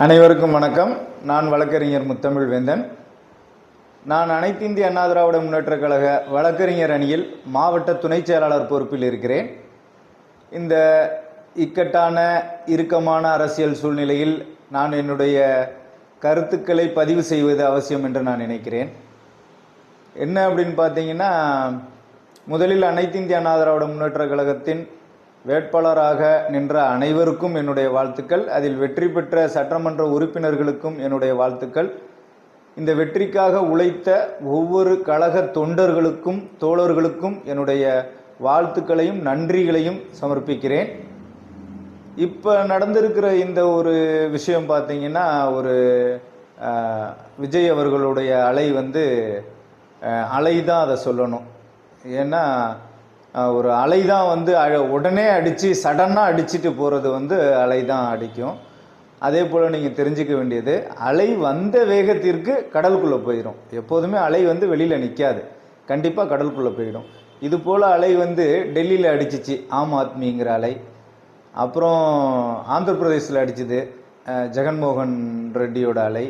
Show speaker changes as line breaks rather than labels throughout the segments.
அனைவருக்கும் வணக்கம். நான் வழக்கறிஞர் முத்தமிழ் வேந்தன். நான் அனைத்து இந்திய அண்ணா திராவிட முன்னேற்றக் கழக வழக்கறிஞர் அணியில் மாவட்ட துணை செயலாளர் பொறுப்பில் இருக்கிறேன். இந்த இக்கட்டான இறுக்கமான அரசியல் சூழ்நிலையில் நான் என்னுடைய கருத்துக்களை பதிவு செய்வது அவசியம் என்று நான் நினைக்கிறேன். என்ன அப்படின்னு பார்த்தீங்கன்னா, முதலில் அனைத்து இந்திய அண்ணா திராவிட முன்னேற்றக் கழகத்தின் வேட்பாளராக நின்ற அனைவருக்கும் என்னுடைய வாழ்த்துக்கள். அதில் வெற்றி பெற்ற சட்டமன்ற உறுப்பினர்களுக்கும் என்னுடைய வாழ்த்துக்கள். இந்த வெற்றிக்காக உழைத்த ஒவ்வொரு கழக தொண்டர்களுக்கும் தோழர்களுக்கும் என்னுடைய வாழ்த்துக்களையும் நன்றிகளையும் சமர்ப்பிக்கிறேன். இப்போ நடந்திருக்கிற இந்த ஒரு விஷயம் பார்த்தீங்கன்னா, ஒரு விஜய் அவர்களுடைய அலை அலை தான் அதை சொல்லணும். ஏன்னா ஒரு அலை தான் உடனே அடித்து சடனாக அடிச்சுட்டு போகிறது அலை தான் அடிக்கும். அதே போல் நீங்கள் தெரிஞ்சுக்க வேண்டியது, அலை வந்த வேகத்திற்கு கடலுக்குள்ளே போயிடும். எப்போதுமே அலை வெளியில் நிற்காது, கண்டிப்பாக கடலுக்குள்ளே போயிடும். இது போல் அலை டெல்லியில் அடிச்சிச்சு ஆம் ஆத்மிங்கிற அலை. அப்புறம் ஆந்திர பிரதேசில் அடிச்சுது ஜெகன்மோகன் ரெட்டியோட அலை.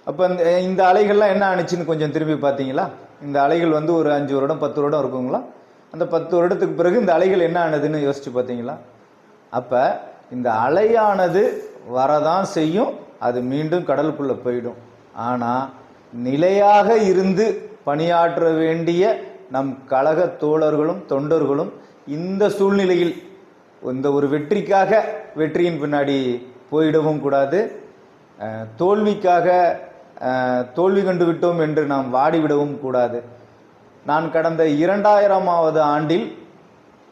அப்போ இந்த அலைகள்லாம் என்ன ஆணுச்சுன்னு கொஞ்சம் திரும்பி பார்த்தீங்களா? இந்த அலைகள் ஒரு 5 வருடம் 10 வருடம் இருக்குங்களா? அந்த 10 வருடத்துக்கு பிறகு இந்த அலைகள் என்ன ஆனதுன்னு யோசிச்சு பார்த்தீங்களா? அப்போ இந்த அலையானது வரதான் செய்யும், அது மீண்டும் கடலுக்குள்ளே போயிடும். ஆனால் நிலையாக இருந்து பணியாற்ற வேண்டிய நம் கழக தோழர்களும் தொண்டர்களும் இந்த சூழ்நிலையில் இந்த ஒரு வெற்றிக்காக வெற்றியின் பின்னாடி போயிடவும் கூடாது. தோல்விக்காக தோல்வி கண்டு விட்டோம் என்று நாம் வாடிவிடவும் கூடாது. நான் கடந்த 2000ஆவது ஆண்டில்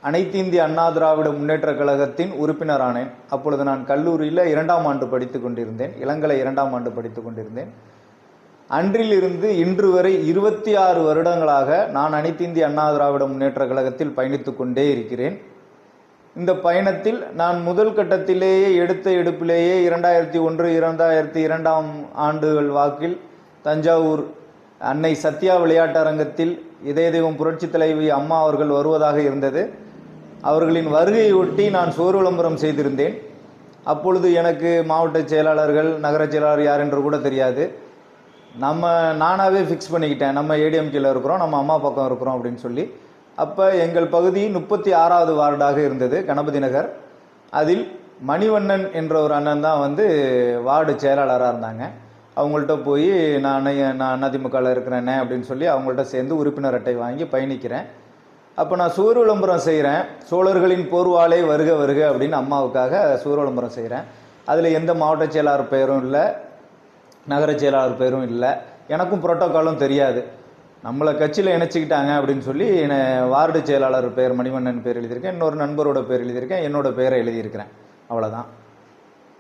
அனைத்து இந்திய அண்ணா திராவிட முன்னேற்றக் கழகத்தின் உறுப்பினரானேன். அப்பொழுது நான் கல்லூரியில் 2ஆம் ஆண்டு படித்து கொண்டிருந்தேன், இளங்கலை 2ஆம் ஆண்டு படித்து கொண்டிருந்தேன். அன்றிலிருந்து இன்று வரை 26 வருடங்களாக நான் அனைத்து இந்திய அண்ணா திராவிட முன்னேற்றக் கழகத்தில் பயணித்து கொண்டே இருக்கிறேன். இந்த பயணத்தில் நான் முதல் கட்டத்திலேயே எடுத்த எடுப்பிலேயே 2001 2002ஆம் ஆண்டுகள் வாக்கில் தஞ்சாவூர் அன்னை சத்யா விளையாட்டரங்கத்தில் இதய தெய்வம் புரட்சி தலைவி அம்மா அவர்கள் வருவதாக இருந்தது. அவர்களின் வருகையை ஒட்டி நான் சோறு விளம்பரம் செய்திருந்தேன். அப்பொழுது எனக்கு மாவட்ட செயலாளர்கள் நகர செயலாளர் யார் என்று கூட தெரியாது. நானாகவே ஃபிக்ஸ் பண்ணிக்கிட்டேன், நம்ம ஏடிஎம்கேல இருக்கிறோம், நம்ம அம்மா பக்கம் இருக்கிறோம் அப்படின்னு சொல்லி. அப்போ எங்கள் பகுதி 36வது வார்டாக இருந்தது, கணபதி நகர். அதில் மணிவண்ணன் என்ற ஒரு அண்ணன் தான் வார்டு செயலாளராக இருந்தாங்க. அவங்கள்ட்ட போய் நான் அதிமுகவில் இருக்கிறேன்னே அப்படின்னு சொல்லி அவங்கள்ட்ட சேர்ந்து உறுப்பினர் அட்டை வாங்கி பயணிக்கிறேன். அப்போ நான் சூறு விளம்பரம் செய்கிறேன். சோழர்களின் போர்வாலை வருக வருக அப்படின்னு அம்மாவுக்காக சூறு விளம்பரம் செய்கிறேன். அதில் எந்த மாவட்ட செயலாளர் பெயரும் இல்லை, நகர செயலாளர் பெயரும் இல்லை, எனக்கும் புரோட்டோக்காலும் தெரியாது. நம்மளை கட்சியில் இணைச்சிக்கிட்டாங்க அப்படின்னு சொல்லி வார்டு செயலாளர் பெயர் மணிவண்ணன் பேர் எழுதியிருக்கேன், இன்னொரு நண்பரோட பேர் எழுதியிருக்கேன், என்னோட பெயரை எழுதியிருக்கிறேன். அவ்வளோதான்.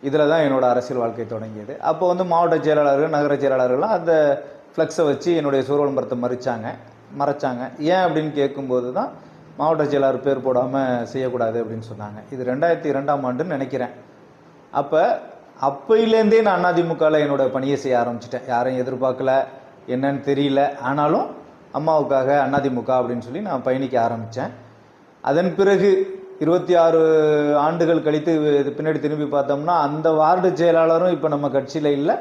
இதில் தான் என்னோடய அரசியல் வாழ்க்கை தொடங்கியது. அப்போ மாவட்ட செயலாளர்கள் நகர செயலாளர்கள்லாம் அந்த ஃப்ளெக்ஸை வச்சு என்னுடைய சூறு விளம்பரத்தை மறைச்சாங்க. ஏன் அப்படின்னு கேட்கும்போது தான் மாவட்ட செயலாளர் பேர் போடாமல் செய்யக்கூடாது அப்படின்னு சொன்னாங்க. இது 2002ஆம் ஆண்டுன்னு நினைக்கிறேன். அப்போயிலேருந்தே நான் அதிமுகவில் என்னோட பணியை செய்ய ஆரம்பிச்சிட்டேன். யாரையும் எதிர்பார்க்கல, என்னன்னு தெரியல. ஆனாலும் அம்மாவுக்காக அதிமுக அப்படின்னு சொல்லி நான் பயணிக்க ஆரம்பித்தேன். அதன் பிறகு 26 ஆண்டுகள் கழித்து பின்னாடி திரும்பி பார்த்தோம்னா அந்த வார்டு செயலாளரும் இப்போ நம்ம கட்சியில் இல்லை,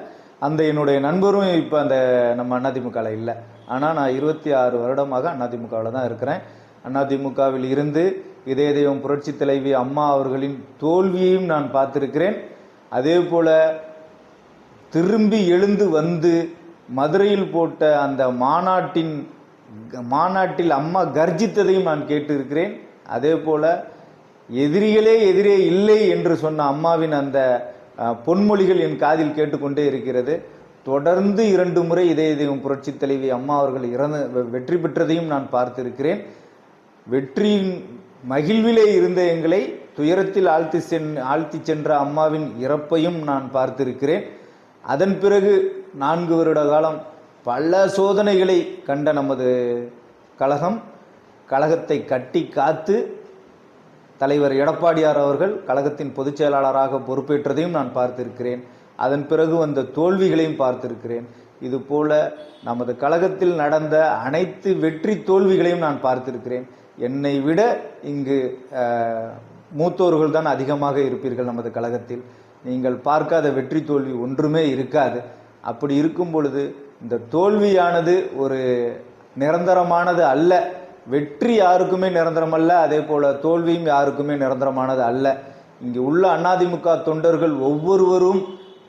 அந்த என்னுடைய நண்பரும் இப்போ அந்த நம்ம அதிமுகவில் இல்லை. ஆனால் நான் 26 வருடமாக அதிமுகவில் தான் இருக்கிறேன். அதிமுகவில் இருந்து இதய தெய்வம் புரட்சி தலைவி அம்மா அவர்களின் தோல்வியையும் நான் பார்த்திருக்கிறேன். அதே போல் திரும்பி எழுந்து மதுரையில் போட்ட அந்த மாநாட்டில் அம்மா கர்ஜித்ததையும் நான் கேட்டிருக்கிறேன். அதே போல் எதிரிகளே எதிரே இல்லை என்று சொன்ன அம்மாவின் அந்த பொன்மொழிகள் என் காதில் கேட்டுக்கொண்டே இருக்கிறது. தொடர்ந்து 2 முறை இதய தெய்வம் புரட்சி தலைவி அம்மா அவர்கள் வெற்றி பெற்றதையும் நான் பார்த்திருக்கிறேன். வெற்றியின் மகிழ்விலே இருந்த எங்களை துயரத்தில் ஆழ்த்தி சென்ற அம்மாவின் இறப்பையும் நான் பார்த்திருக்கிறேன். அதன் பிறகு 4 வருட காலம் பல சோதனைகளை கண்ட நமது கழகத்தை கட்டி காத்து தலைவர் எடப்பாடியார் அவர்கள் கழகத்தின் பொதுச் செயலாளராக பொறுப்பேற்றதையும் நான் பார்த்திருக்கிறேன். அதன் பிறகு வந்த தோல்விகளையும் பார்த்திருக்கிறேன். இதுபோல நமது கழகத்தில் நடந்த அனைத்து வெற்றி தோல்விகளையும் நான் பார்த்திருக்கிறேன். என்னை விட இங்கு மூத்தோர்கள் தான் அதிகமாக இருப்பீர்கள் நமது கழகத்தில். நீங்கள் பார்க்காத வெற்றி தோல்வி ஒன்றுமே இருக்காது. அப்படி இருக்கும் பொழுது இந்த தோல்வியானது ஒரு நிரந்தரமானது அல்ல. வெற்றி யாருக்குமே நிரந்தரமல்ல, அதே போல தோல்வியும் யாருக்குமே நிரந்தரமானது அல்ல. இங்கு உள்ள அதிமுக தொண்டர்கள் ஒவ்வொருவரும்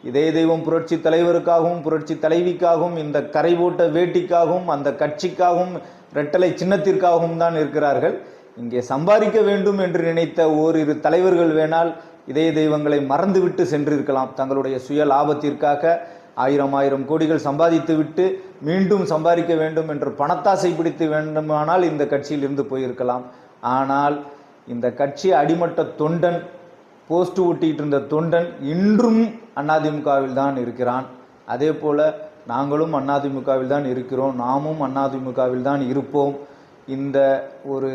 இதய தெய்வம் புரட்சி தலைவருக்காகவும் புரட்சி தலைவிக்காகவும் இந்த கரை போட்ட வேட்டிக்காகவும் அந்த கட்சிக்காகவும் இரட்டலை சின்னத்திற்காகவும் தான் இருக்கிறார்கள். இங்கே சம்பாதிக்க வேண்டும் என்று நினைத்த ஓரிரு தலைவர்கள் வேணால் இதய தெய்வங்களை மறந்துவிட்டு சென்றிருக்கலாம். தங்களுடைய சுய லாபத்திற்காக ஆயிரம் கோடிகள் சம்பாதித்து விட்டு மீண்டும் சம்பாதிக்க வேண்டும் என்று பணத்தாசை பிடித்து வேண்டுமானால் இந்த கட்சியில் இருந்து போயிருக்கலாம். ஆனால் இந்த கட்சி அடிமட்ட தொண்டன், போஸ்ட் ஒட்டிட்டு இருந்த தொண்டன் இன்றும் அதிமுகவில் தான் இருக்கிறான். அதே போல நாங்களும் அதிமுகவில் தான் இருக்கிறோம், நாமும் அதிமுகவில் தான் இருப்போம். இந்த ஒரு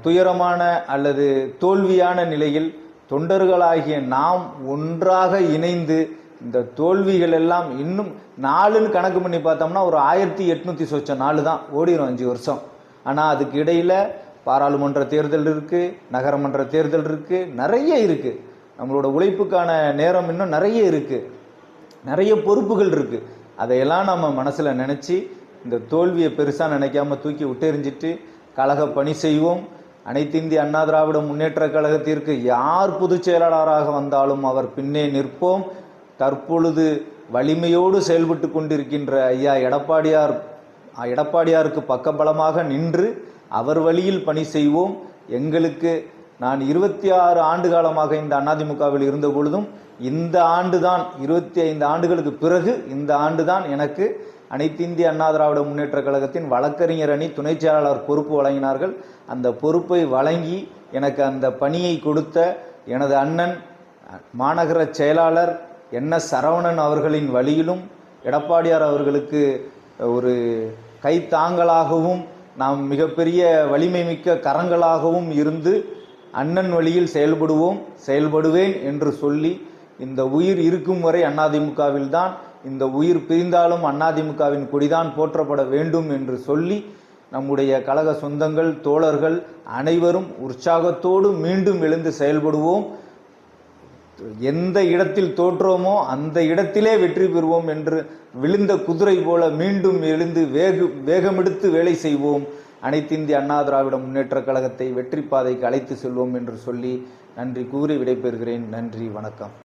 துயரமான அல்லது தோல்வியான நிலையில் தொண்டர்களாகிய நாம் ஒன்றாக இணைந்து இந்த தோல்விகள் எல்லாம் இன்னும் நாளுன்னு கணக்கு பண்ணி பார்த்தோம்னா ஒரு 1800 சொச்ச நாள் தான் ஓடிடும், 5 வருஷம். ஆனால் அதுக்கு இடையில் பாராளுமன்ற தேர்தல் இருக்குது, நகரமன்ற தேர்தல் இருக்குது, நிறைய இருக்குது. நம்மளோட உழைப்புக்கான நேரம் இன்னும் நிறைய இருக்குது, நிறைய பொறுப்புகள் இருக்குது. அதையெல்லாம் நம்ம மனசில் நினச்சி இந்த தோல்வியை பெருசாக நினைக்காம தூக்கி விட்டெறிஞ்சிட்டு கழக பணி செய்வோம். அனைத்து இந்திய அண்ணா திராவிட முன்னேற்ற கழகத்திற்கு யார் பொதுச் செயலாளராக வந்தாலும் அவர் பின்னே நிற்போம். தற்பொழுது வலிமையோடு செயல்பட்டு கொண்டிருக்கின்ற ஐயா எடப்பாடியாருக்கு பக்கபலமாக நின்று அவர் வழியில் பணி செய்வோம். எங்களுக்கு நான் 26 ஆண்டு காலமாக இந்த அதிமுகவில் இருந்த பொழுதும் இந்த ஆண்டு தான் 25 ஆண்டுகளுக்கு பிறகு இந்த ஆண்டு தான் எனக்கு அனைத்து இந்திய அண்ணா திராவிட முன்னேற்ற கழகத்தின் வழக்கறிஞர் அணி துணை செயலாளர் பொறுப்பு வழங்கினார்கள். அந்த பொறுப்பை வழங்கி எனக்கு அந்த பணியை கொடுத்த எனது அண்ணன் மாநகர செயலாளர் NS சரவணன் அவர்களின் வழியிலும் எடப்பாடியார் அவர்களுக்கு ஒரு கைத்தாங்கலாகவும் நாம் மிகப்பெரிய வலிமை மிக்க கரங்களாகவும் இருந்து அண்ணன் வழியில் செயல்படுவேன் என்று சொல்லி இந்த உயிர் இருக்கும் வரை அதிமுகவில் தான், இந்த உயிர் பிரிந்தாலும் அதிமுகவின் கொடிதான் போற்றப்பட வேண்டும் என்று சொல்லி நம்முடைய கழக சொந்தங்கள் தோழர்கள் அனைவரும் உற்சாகத்தோடு மீண்டும் எழுந்து செயல்படுவோம். எந்த இடத்தில் தோற்றோமோ அந்த இடத்திலே வெற்றி பெறுவோம் என்று விழுந்த குதிரை போல மீண்டும் எழுந்து வேகமெடுத்து வேலை செய்வோம். அனைத்து இந்திய அண்ணா திராவிட முன்னேற்ற கழகத்தை வெற்றி பாதைக்கு அழைத்து செல்வோம் என்று சொல்லி நன்றி கூறி விடைபெறுகிறேன். நன்றி, வணக்கம்.